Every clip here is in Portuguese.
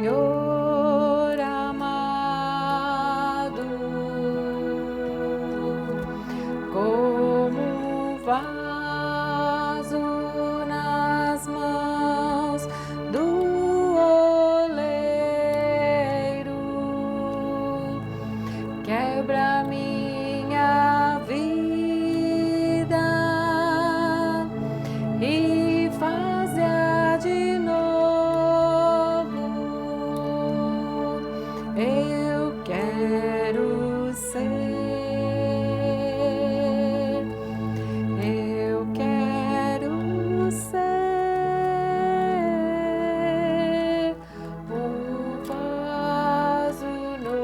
Senhor amado, como um vaso nas mãos do oleiro, quebra minha vida e faz-a de novo. Eu quero ser, eu quero ser um vaso novo.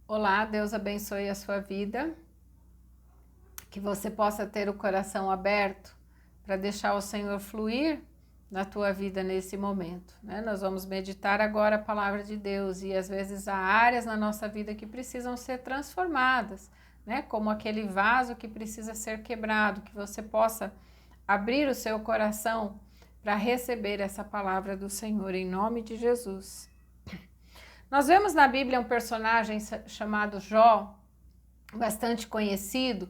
Olá, Deus abençoe a sua vida, que você possa ter o coração aberto para deixar o Senhor fluir na tua vida nesse momento, né? Nós vamos meditar agora a palavra de Deus e às vezes há áreas na nossa vida que precisam ser transformadas, né? Como aquele vaso que precisa ser quebrado, que você possa abrir o seu coração para receber essa palavra do Senhor em nome de Jesus. Nós vemos na Bíblia um personagem chamado Jó, bastante conhecido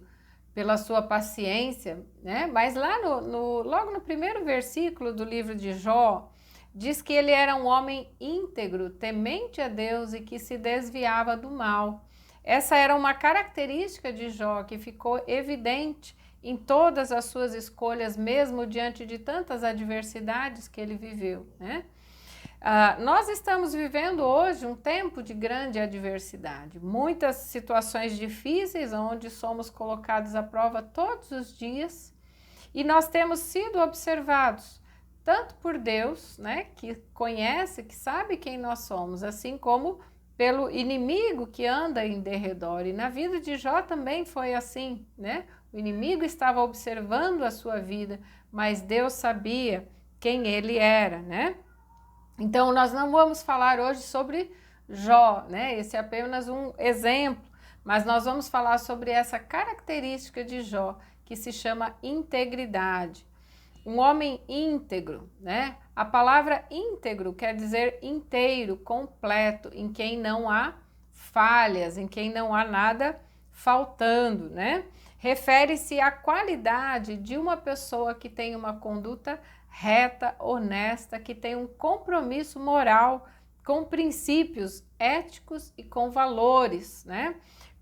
pela sua paciência, né? Mas lá logo no primeiro versículo do livro de Jó, diz que ele era um homem íntegro, temente a Deus e que se desviava do mal. Essa era uma característica de Jó que ficou evidente em todas as suas escolhas, mesmo diante de tantas adversidades que ele viveu, né? Nós estamos vivendo hoje um tempo de grande adversidade, muitas situações difíceis onde somos colocados à prova todos os dias e nós temos sido observados tanto por Deus, né, que conhece, que sabe quem nós somos, assim como pelo inimigo que anda em derredor. E na vida de Jó também foi assim, né? O inimigo estava observando a sua vida, mas Deus sabia quem ele era, né? Então, nós não vamos falar hoje sobre Jó, né? Esse é apenas um exemplo, mas nós vamos falar sobre essa característica de Jó, que se chama integridade. Um homem íntegro, né? A palavra íntegro quer dizer inteiro, completo, em quem não há falhas, em quem não há nada faltando, né? Refere-se à qualidade de uma pessoa que tem uma conduta reta, honesta, que tem um compromisso moral com princípios éticos e com valores, né?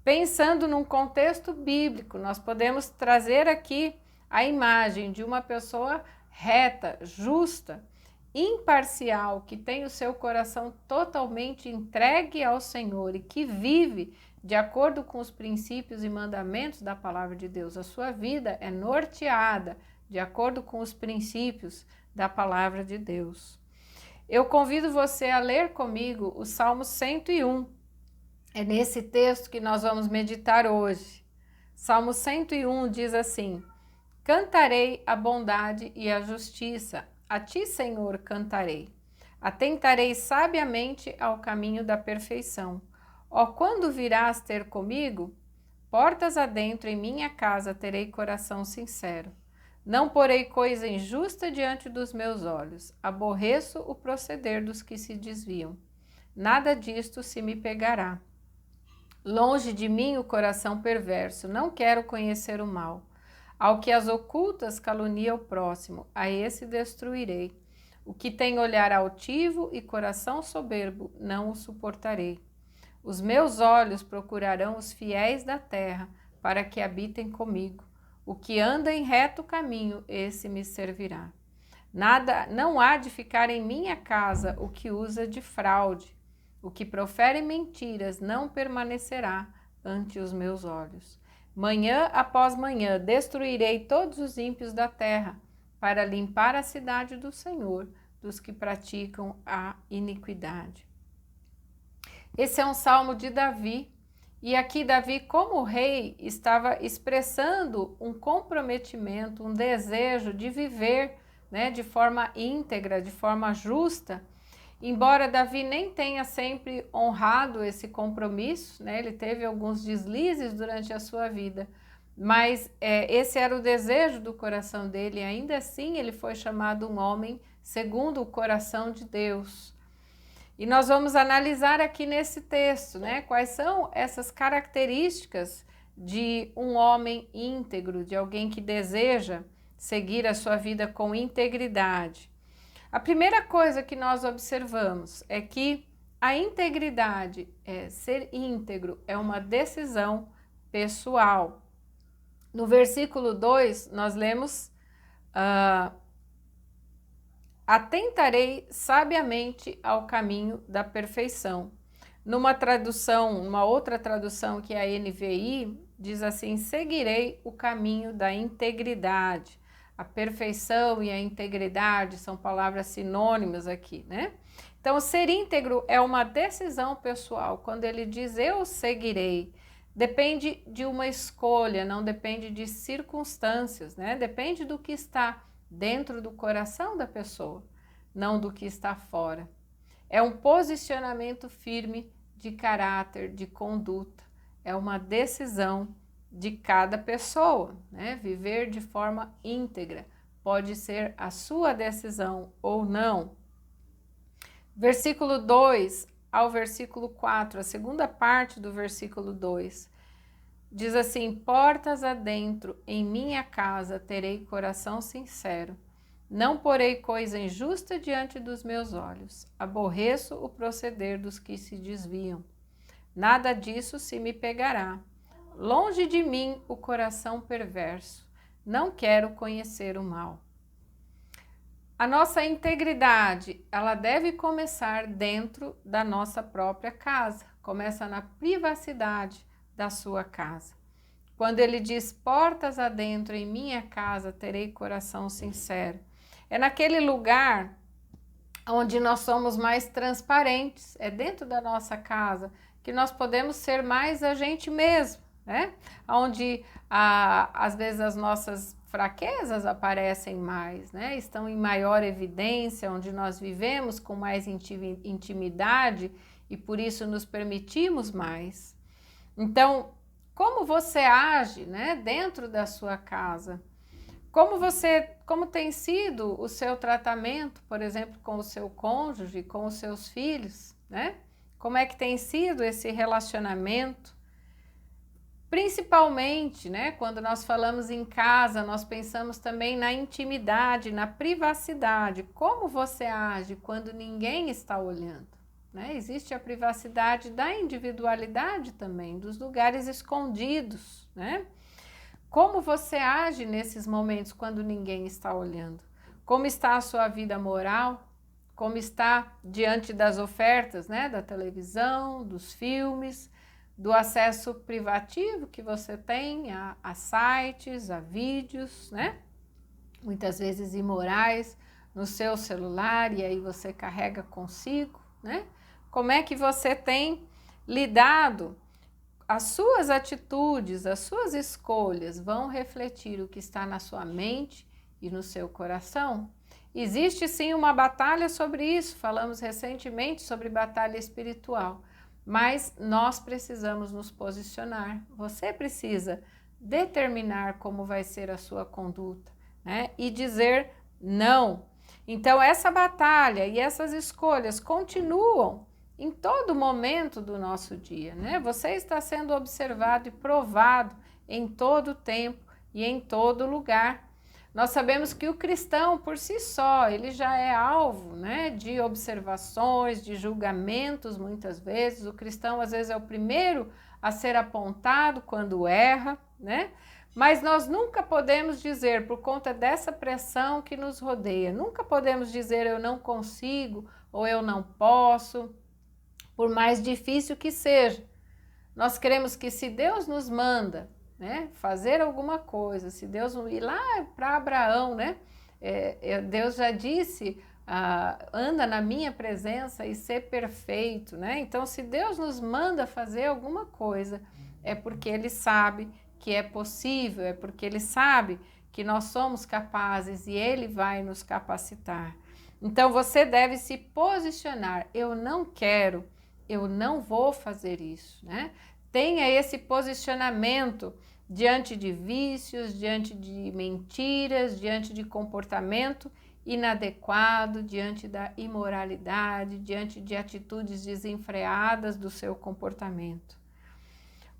Pensando num contexto bíblico, nós podemos trazer aqui a imagem de uma pessoa reta, justa, imparcial, que tem o seu coração totalmente entregue ao Senhor e que vive de acordo com os princípios e mandamentos da palavra de Deus. A sua vida é norteada de acordo com os princípios da palavra de Deus. Eu convido você a ler comigo o Salmo 101. É nesse texto que nós vamos meditar hoje. Salmo 101 diz assim: cantarei a bondade e a justiça, a ti, Senhor, cantarei. Atentarei sabiamente ao caminho da perfeição. Ó, quando virás ter comigo, portas adentro em minha casa terei coração sincero. Não porei coisa injusta diante dos meus olhos. Aborreço o proceder dos que se desviam. Nada disto se me pegará. Longe de mim o coração perverso. Não quero conhecer o mal. Ao que as ocultas calunia o próximo, a esse destruirei. O que tem olhar altivo e coração soberbo, não o suportarei. Os meus olhos procurarão os fiéis da terra, para que habitem comigo. O que anda em reto caminho, esse me servirá. Não há de ficar em minha casa o que usa de fraude. O que profere mentiras não permanecerá ante os meus olhos. Manhã após manhã destruirei todos os ímpios da terra, para limpar a cidade do Senhor, dos que praticam a iniquidade. Esse é um salmo de Davi, e aqui Davi, como rei, estava expressando um comprometimento, um desejo de viver, né, de forma íntegra, de forma justa. Embora Davi nem tenha sempre honrado esse compromisso, né, ele teve alguns deslizes durante a sua vida, mas esse era o desejo do coração dele, e ainda assim ele foi chamado um homem segundo o coração de Deus. E nós vamos analisar aqui nesse texto, né, quais são essas características de um homem íntegro, de alguém que deseja seguir a sua vida com integridade. A primeira coisa que nós observamos é que a integridade, ser íntegro, é uma decisão pessoal. No versículo 2, nós lemos: atentarei sabiamente ao caminho da perfeição. Numa outra tradução, que é a NVI, diz assim: seguirei o caminho da integridade. A perfeição e a integridade são palavras sinônimas aqui, né? Então, ser íntegro é uma decisão pessoal. Quando ele diz eu seguirei, depende de uma escolha, não depende de circunstâncias, né? Depende do que está dentro do coração da pessoa, não do que está fora. É um posicionamento firme de caráter, de conduta. É uma decisão de cada pessoa, né? Viver de forma íntegra pode ser a sua decisão ou não. Versículo 2 ao versículo 4, a segunda parte do versículo 2, diz assim: portas adentro em minha casa terei coração sincero, não porei coisa injusta diante dos meus olhos, aborreço o proceder dos que se desviam. Nada disso se me pegará. Longe de mim o coração perverso, não quero conhecer o mal. A nossa integridade, ela deve começar dentro da nossa própria casa, começa na privacidade da sua casa. Quando ele diz portas adentro em minha casa terei coração sincero, é naquele lugar onde nós somos mais transparentes, é dentro da nossa casa que nós podemos ser mais a gente mesmo, né? Onde às vezes as nossas fraquezas aparecem mais, né? Estão em maior evidência, onde nós vivemos com mais intimidade e por isso nos permitimos mais. Então, como você age, né, dentro da sua casa? Como tem sido o seu tratamento, por exemplo, com o seu cônjuge, com os seus filhos, né? Como é que tem sido esse relacionamento? Principalmente, né, quando nós falamos em casa, nós pensamos também na intimidade, na privacidade. Como você age quando ninguém está olhando, né? Existe a privacidade da individualidade também, dos lugares escondidos, né? Como você age nesses momentos quando ninguém está olhando? Como está a sua vida moral? Como está diante das ofertas, né, da televisão, dos filmes, do acesso privativo que você tem a sites, a vídeos, né? Muitas vezes imorais no seu celular e aí você carrega consigo, né? Como é que você tem lidado? As suas atitudes, as suas escolhas vão refletir o que está na sua mente e no seu coração? Existe sim uma batalha sobre isso, falamos recentemente sobre batalha espiritual, mas nós precisamos nos posicionar. Você precisa determinar como vai ser a sua conduta, né? E dizer não. Então, essa batalha e essas escolhas continuam em todo momento do nosso dia, né? Você está sendo observado e provado em todo tempo e em todo lugar. Nós sabemos que o cristão, por si só, ele já é alvo, né, de observações, de julgamentos, muitas vezes. O cristão, às vezes, é o primeiro a ser apontado quando erra, né? Mas nós nunca podemos dizer, por conta dessa pressão que nos rodeia, nunca podemos dizer eu não consigo ou eu não posso, por mais difícil que seja. Nós queremos que se Deus nos manda, né, fazer alguma coisa, se Deus ir lá para Abraão, né, Deus já disse, anda na minha presença e ser perfeito, né? Então, se Deus nos manda fazer alguma coisa, é porque Ele sabe que é possível, é porque Ele sabe que nós somos capazes e Ele vai nos capacitar. Então, você deve se posicionar. Eu não quero, eu não vou fazer isso, né? Tenha esse posicionamento diante de vícios, diante de mentiras, diante de comportamento inadequado, diante da imoralidade, diante de atitudes desenfreadas do seu comportamento.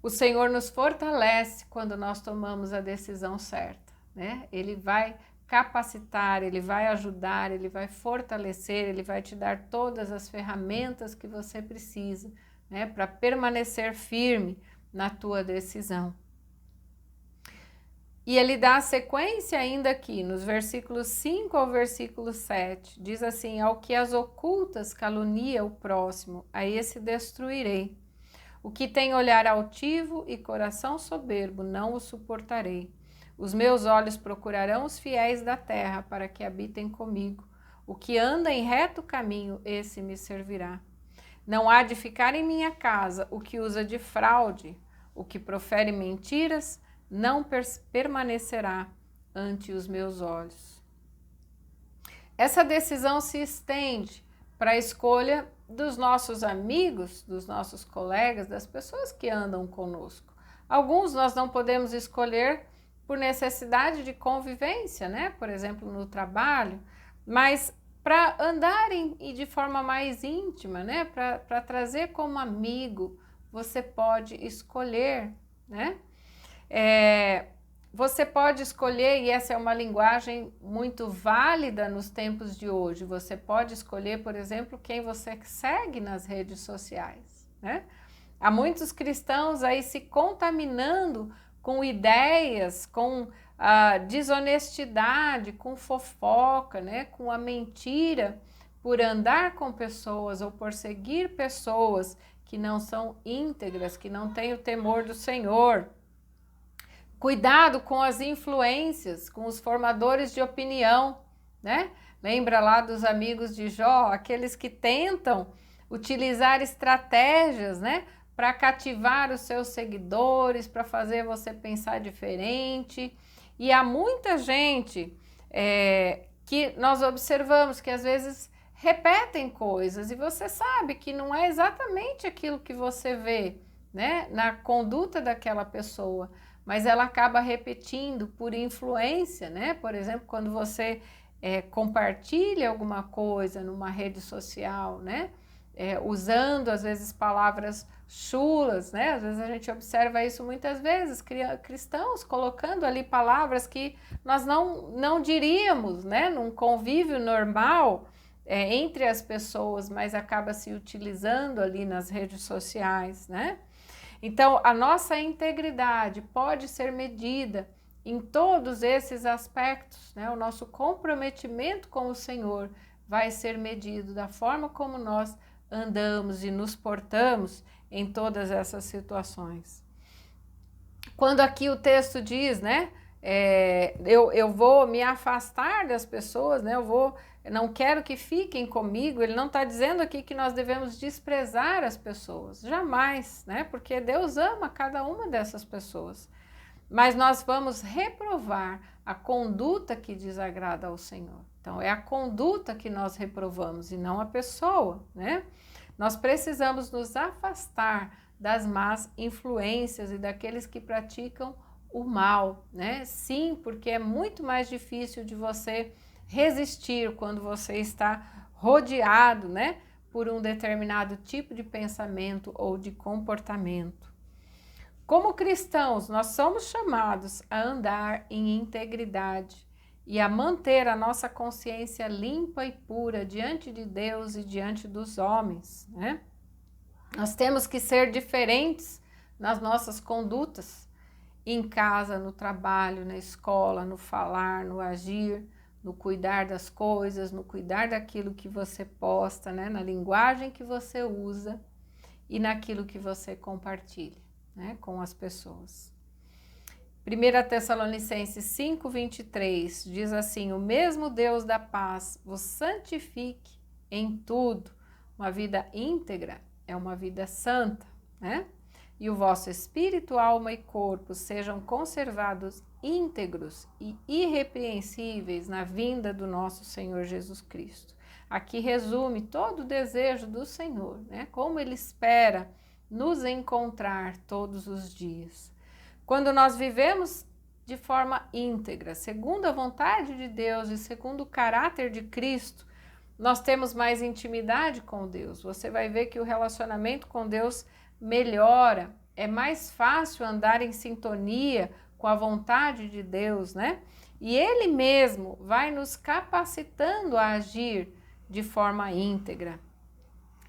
O Senhor nos fortalece quando nós tomamos a decisão certa, né? Ele vai capacitar, Ele vai ajudar, Ele vai fortalecer, Ele vai te dar todas as ferramentas que você precisa, né, para permanecer firme na tua decisão. E ele dá a sequência ainda aqui, nos versículos 5 ao versículo 7, diz assim: ao que as ocultas calunia o próximo, a esse destruirei. O que tem olhar altivo e coração soberbo, não o suportarei. Os meus olhos procurarão os fiéis da terra, para que habitem comigo. O que anda em reto caminho, esse me servirá. Não há de ficar em minha casa o que usa de fraude, o que profere mentiras, não permanecerá ante os meus olhos. Essa decisão se estende para a escolha dos nossos amigos, dos nossos colegas, das pessoas que andam conosco. Alguns nós não podemos escolher por necessidade de convivência, né? Por exemplo, no trabalho, mas para andarem e de forma mais íntima, né? Para trazer como amigo, você pode escolher, né? Você pode escolher, e essa é uma linguagem muito válida nos tempos de hoje, você pode escolher, por exemplo, quem você segue nas redes sociais, né? Há muitos cristãos aí se contaminando com ideias, com a desonestidade, com fofoca, né? Com a mentira, por andar com pessoas ou por seguir pessoas que não são íntegras, que não têm o temor do Senhor. Cuidado com as influências, com os formadores de opinião, né? Lembra lá dos amigos de Jó, aqueles que tentam utilizar estratégias, né, para cativar os seus seguidores, para fazer você pensar diferente. E há muita gente que nós observamos que às vezes repetem coisas e você sabe que não é exatamente aquilo que você vê, né, na conduta daquela pessoa, mas ela acaba repetindo por influência, né? Por exemplo, quando você compartilha alguma coisa numa rede social, né? Usando às vezes palavras chulas, né? Às vezes a gente observa isso muitas vezes, cristãos colocando ali palavras que nós não diríamos, né? Num convívio normal entre as pessoas, mas acaba se utilizando ali nas redes sociais, né? Então, a nossa integridade pode ser medida em todos esses aspectos, né? O nosso comprometimento com o Senhor vai ser medido da forma como nós andamos e nos portamos em todas essas situações. Quando aqui o texto diz, né? Eu vou me afastar das pessoas, né? Não quero que fiquem comigo. Ele não está dizendo aqui que nós devemos desprezar as pessoas, jamais, né? Porque Deus ama cada uma dessas pessoas. Mas nós vamos reprovar a conduta que desagrada ao Senhor. Então, é a conduta que nós reprovamos e não a pessoa, né? Nós precisamos nos afastar das más influências e daqueles que praticam o mal, né? Sim, porque é muito mais difícil de você resistir quando você está rodeado, né, por um determinado tipo de pensamento ou de comportamento. Como cristãos, nós somos chamados a andar em integridade e a manter a nossa consciência limpa e pura diante de Deus e diante dos homens, né? Nós temos que ser diferentes nas nossas condutas, em casa, no trabalho, na escola, no falar, no agir, no cuidar das coisas, no cuidar daquilo que você posta, né? Na linguagem que você usa e naquilo que você compartilha, né, com as pessoas. 1 Tessalonicenses 5:23 diz assim: o mesmo Deus da paz vos santifique em tudo. Uma vida íntegra é uma vida santa, né? E o vosso espírito, alma e corpo sejam conservados íntegros e irrepreensíveis na vinda do nosso Senhor Jesus Cristo. Aqui resume todo o desejo do Senhor, né? Como Ele espera nos encontrar todos os dias. Quando nós vivemos de forma íntegra, segundo a vontade de Deus e segundo o caráter de Cristo, nós temos mais intimidade com Deus. Você vai ver que o relacionamento com Deus melhora, é mais fácil andar em sintonia com a vontade de Deus, né? E Ele mesmo vai nos capacitando a agir de forma íntegra.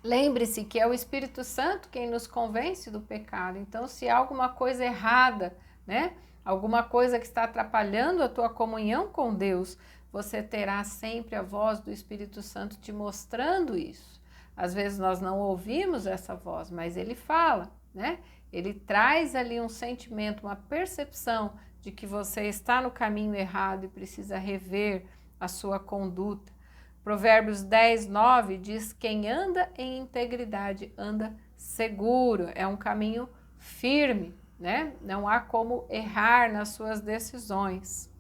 Lembre-se que é o Espírito Santo quem nos convence do pecado. Então, se há alguma coisa errada, né? Alguma coisa que está atrapalhando a tua comunhão com Deus, você terá sempre a voz do Espírito Santo te mostrando isso. Às vezes nós não ouvimos essa voz, mas ele fala, né? Ele traz ali um sentimento, uma percepção de que você está no caminho errado e precisa rever a sua conduta. Provérbios 10:9 diz: quem anda em integridade anda seguro, é um caminho firme, né? Não há como errar nas suas decisões.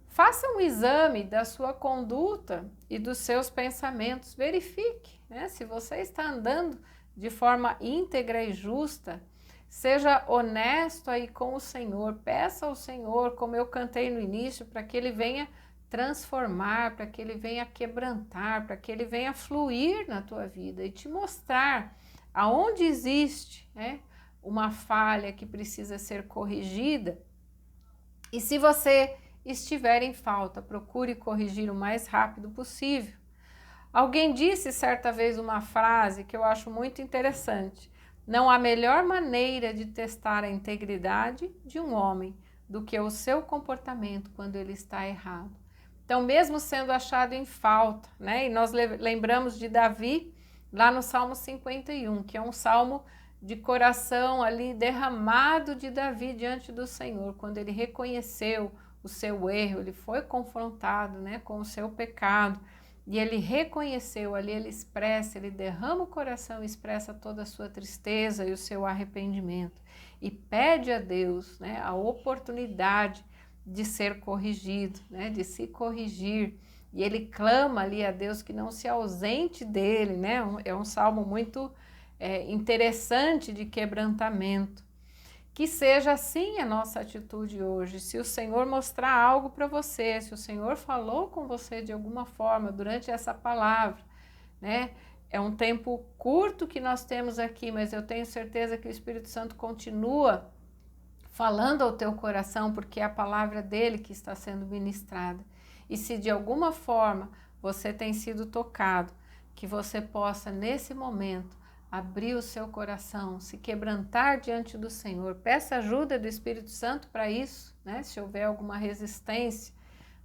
Faça um exame da sua conduta e dos seus pensamentos, verifique, né? Se você está andando de forma íntegra e justa, seja honesto aí com o Senhor, peça ao Senhor, como eu cantei no início, para que Ele venha transformar, para que Ele venha quebrantar, para que Ele venha fluir na tua vida e te mostrar aonde existe, né, uma falha que precisa ser corrigida. E se você estiver em falta, procure corrigir o mais rápido possível. Alguém disse certa vez uma frase que eu acho muito interessante: não há melhor maneira de testar a integridade de um homem do que o seu comportamento quando ele está errado. Então, mesmo sendo achado em falta, né? E nós lembramos de Davi lá no Salmo 51, que é um salmo de coração ali derramado de Davi diante do Senhor, quando ele reconheceu o seu erro, ele foi confrontado, né, com o seu pecado, e ele reconheceu ali, ele expressa, ele derrama o coração, expressa toda a sua tristeza e o seu arrependimento, e pede a Deus, né, a oportunidade de ser corrigido, né, de se corrigir, e ele clama ali a Deus que não se ausente dele, né? É um salmo muito interessante de quebrantamento. Que seja assim a nossa atitude hoje. Se o Senhor mostrar algo para você, se o Senhor falou com você de alguma forma durante essa palavra, né? É um tempo curto que nós temos aqui, mas eu tenho certeza que o Espírito Santo continua falando ao teu coração, porque é a palavra dele que está sendo ministrada. E se de alguma forma você tem sido tocado, que você possa nesse momento abrir o seu coração, se quebrantar diante do Senhor. Peça ajuda do Espírito Santo para isso, né? Se houver alguma resistência,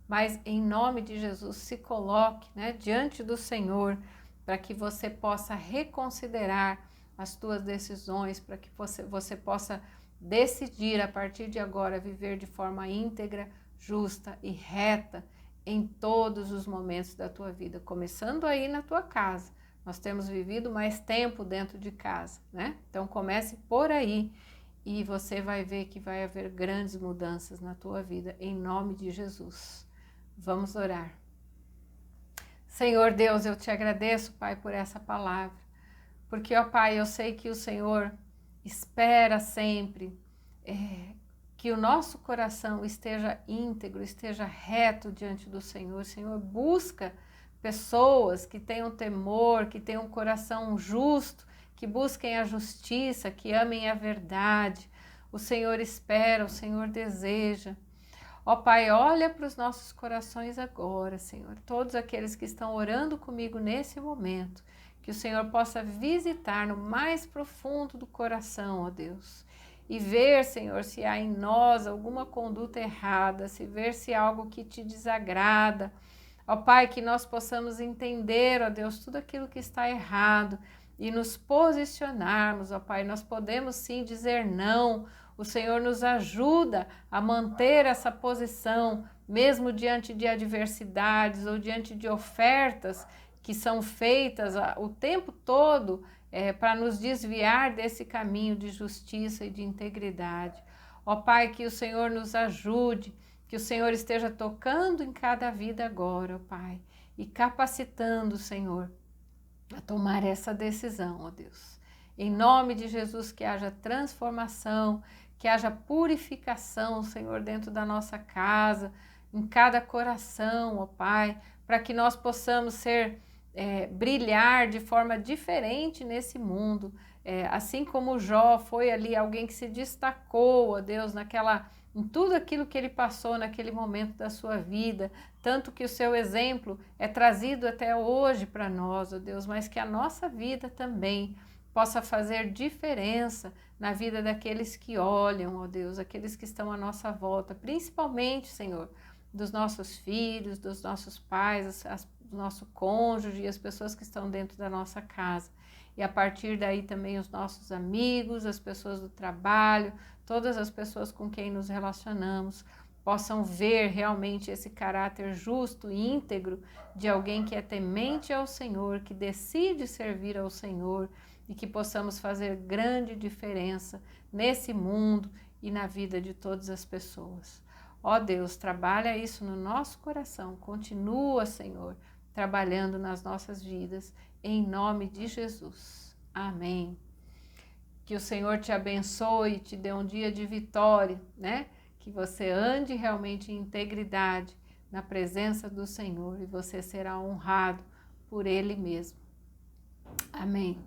mas em nome de Jesus se coloque, né, diante do Senhor, para que você possa reconsiderar as tuas decisões, para que você possa decidir a partir de agora viver de forma íntegra, justa e reta em todos os momentos da tua vida, começando aí na tua casa. Nós temos vivido mais tempo dentro de casa, né? Então comece por aí e você vai ver que vai haver grandes mudanças na tua vida, em nome de Jesus. Vamos orar. Senhor Deus, eu te agradeço, Pai, por essa palavra, porque, ó Pai, eu sei que o Senhor espera sempre que o nosso coração esteja íntegro, esteja reto diante do Senhor. Senhor, busca pessoas que tenham temor, que tenham um coração justo, que busquem a justiça, que amem a verdade. O Senhor espera, o Senhor deseja. Ó Pai, olha para os nossos corações agora, Senhor. Todos aqueles que estão orando comigo nesse momento, que o Senhor possa visitar no mais profundo do coração, ó Deus. E ver, Senhor, se há em nós alguma conduta errada, se ver se há algo que te desagrada. Ó Pai, que nós possamos entender, ó Deus, tudo aquilo que está errado e nos posicionarmos, ó Pai. Nós podemos sim dizer não. O Senhor nos ajuda a manter essa posição, mesmo diante de adversidades ou diante de ofertas que são feitas o tempo todo para nos desviar desse caminho de justiça e de integridade. Ó Pai, que o Senhor nos ajude, que o Senhor esteja tocando em cada vida agora, ó Pai, e capacitando, Senhor, a tomar essa decisão, ó Deus. Em nome de Jesus, que haja transformação, que haja purificação, Senhor, dentro da nossa casa, em cada coração, ó Pai, para que nós possamos brilhar de forma diferente nesse mundo, assim como Jó foi ali alguém que se destacou, ó Deus, em tudo aquilo que ele passou naquele momento da sua vida, tanto que o seu exemplo é trazido até hoje para nós, ó Deus, mas que a nossa vida também possa fazer diferença na vida daqueles que olham, ó Deus, aqueles que estão à nossa volta, principalmente, Senhor, dos nossos filhos, dos nossos pais, do nosso cônjuge e as pessoas que estão dentro da nossa casa. E a partir daí também os nossos amigos, as pessoas do trabalho, todas as pessoas com quem nos relacionamos, possam ver realmente esse caráter justo e íntegro de alguém que é temente ao Senhor, que decide servir ao Senhor, e que possamos fazer grande diferença nesse mundo e na vida de todas as pessoas. Ó Deus, trabalha isso no nosso coração, continua, Senhor, trabalhando nas nossas vidas, em nome de Jesus. Amém. Que o Senhor te abençoe e te dê um dia de vitória, né? Que você ande realmente em integridade na presença do Senhor e você será honrado por Ele mesmo. Amém.